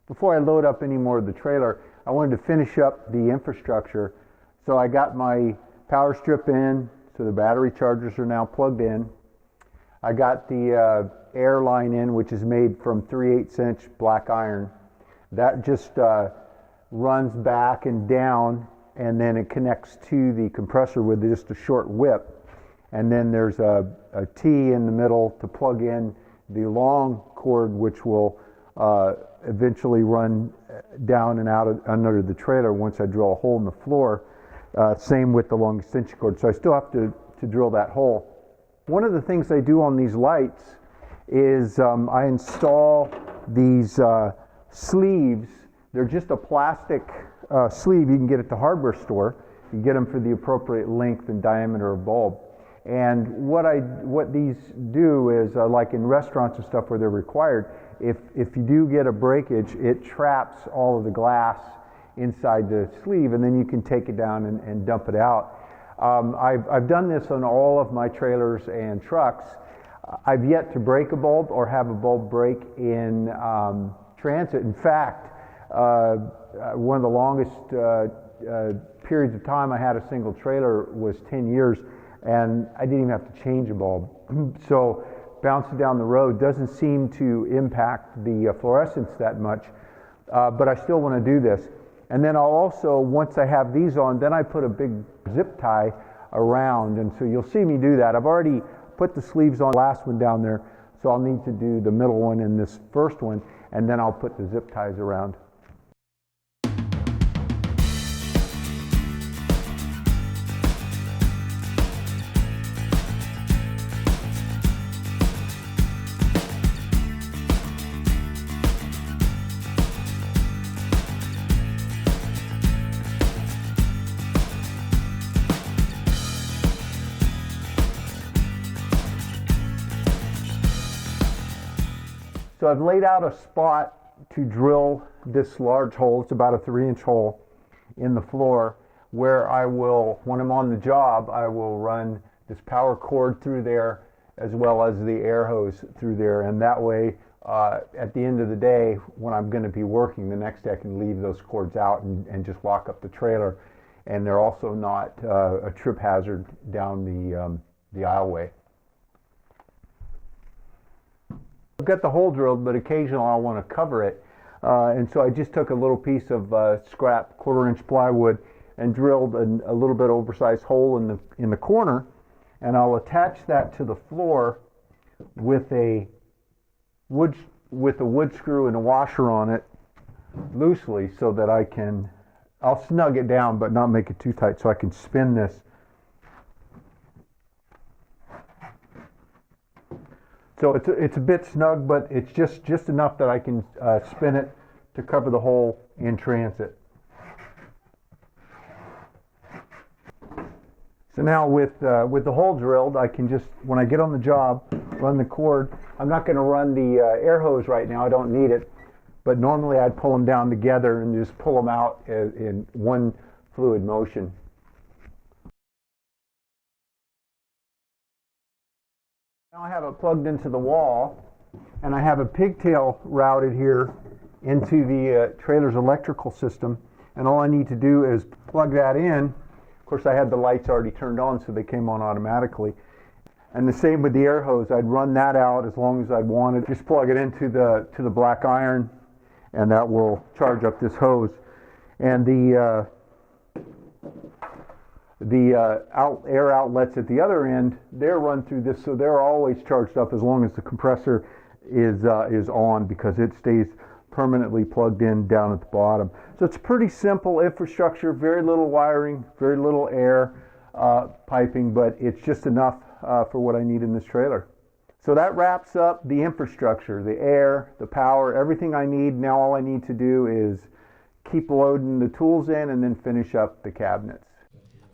Before I load up any more of the trailer, I wanted to finish up the infrastructure. So I got my power strip in, so the battery chargers are now plugged in. I got the air line in, which is made from 3/8" black iron. That just runs back and down, and then it connects to the compressor with just a short whip. And then there's a T in the middle to plug in the long cord, which will eventually run down and out under the trailer once I drill a hole in the floor. Same with the long extension cord. So I still have to drill that hole. One of the things I do on these lights is I install these sleeves. They're just a plastic sleeve you can get at the hardware store. You get them for the appropriate length and diameter of bulb. And what these do is, like in restaurants and stuff where they're required, if you do get a breakage, it traps all of the glass inside the sleeve, and then you can take it down and dump it out. I've done this on all of my trailers and trucks. I've yet to break a bulb or have a bulb break in transit. In fact, one of the longest periods of time I had a single trailer was 10 years, and I didn't even have to change a bulb. So bouncing down the road doesn't seem to impact the fluorescence that much, but I still want to do this. And then I'll also, once I have these on, then I put a big zip tie around, and so you'll see me do that. I've already put the sleeves on the last one down there, so I'll need to do the middle one and this first one, and then I'll put the zip ties around. So I've laid out a spot to drill this large hole. It's about a 3-inch hole in the floor where I will, when I'm on the job, I will run this power cord through there as well as the air hose through there. And that way, at the end of the day, when I'm going to be working the next day, I can leave those cords out and just lock up the trailer. And they're also not a trip hazard down the aisleway. I've got the hole drilled, but occasionally I want to cover it. And so I just took a little piece of scrap 1/4-inch plywood and drilled a little bit oversized hole in the corner. And I'll attach that to the floor with a wood screw and a washer on it loosely, so that I'll snug it down but not make it too tight, so I can spin this. So it's a bit snug, but it's just enough that I can spin it to cover the hole in transit. So now with the hole drilled, I can just, when I get on the job, run the cord. I'm not going to run the air hose right now. I don't need it. But normally I'd pull them down together and just pull them out in one fluid motion. Now I have it plugged into the wall, and I have a pigtail routed here into the trailer's electrical system, and all I need to do is plug that in. Of course, I had the lights already turned on, so they came on automatically. And the same with the air hose. I'd run that out as long as I wanted. Just plug it into the black iron, and that will charge up this hose. And the air outlets at the other end, they're run through this, so they're always charged up as long as the compressor is on, because it stays permanently plugged in down at the bottom. So it's pretty simple infrastructure, very little wiring, very little air piping, but it's just enough for what I need in this trailer. So that wraps up the infrastructure, the air, the power, everything I need. Now all I need to do is keep loading the tools in and then finish up the cabinets.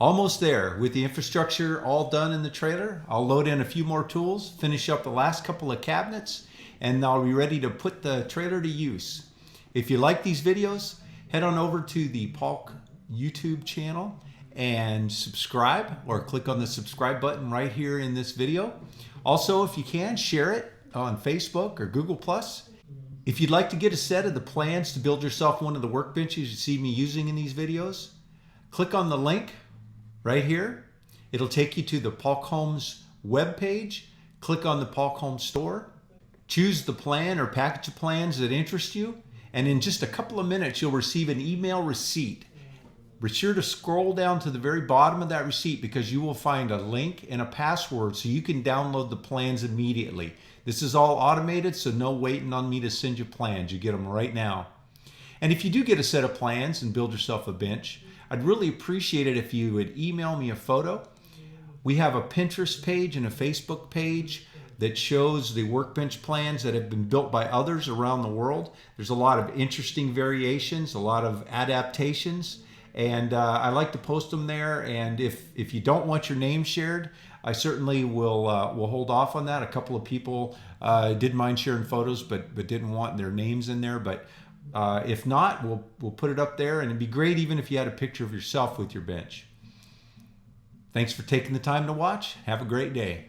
Almost there. With the infrastructure all done in the trailer, I'll load in a few more tools, finish up the last couple of cabinets, and I'll be ready to put the trailer to use. If you like these videos, head on over to the Polk YouTube channel and subscribe, or click on the subscribe button right here in this video. Also, if you can, share it on Facebook or Google+. If you'd like to get a set of the plans to build yourself one of the workbenches you see me using in these videos, click on the link right here. It'll take you to the Paul Combs webpage. Click on the Paul Combs store. Choose the plan or package of plans that interest you, and in just a couple of minutes you'll receive an email receipt. Be sure to scroll down to the very bottom of that receipt because you will find a link and a password so you can download the plans immediately. This is all automated, so no waiting on me to send you plans. You get them right now. And if you do get a set of plans and build yourself a bench, I'd really appreciate it if you would email me a photo. We have a Pinterest page and a Facebook page that shows the workbench plans that have been built by others around the world. There's a lot of interesting variations, a lot of adaptations, and I like to post them there. And if you don't want your name shared, I certainly will hold off on that. A couple of people did mind sharing photos, but didn't want their names in there. But if not, we'll put it up there, and it'd be great even if you had a picture of yourself with your bench. Thanks for taking the time to watch. Have a great day.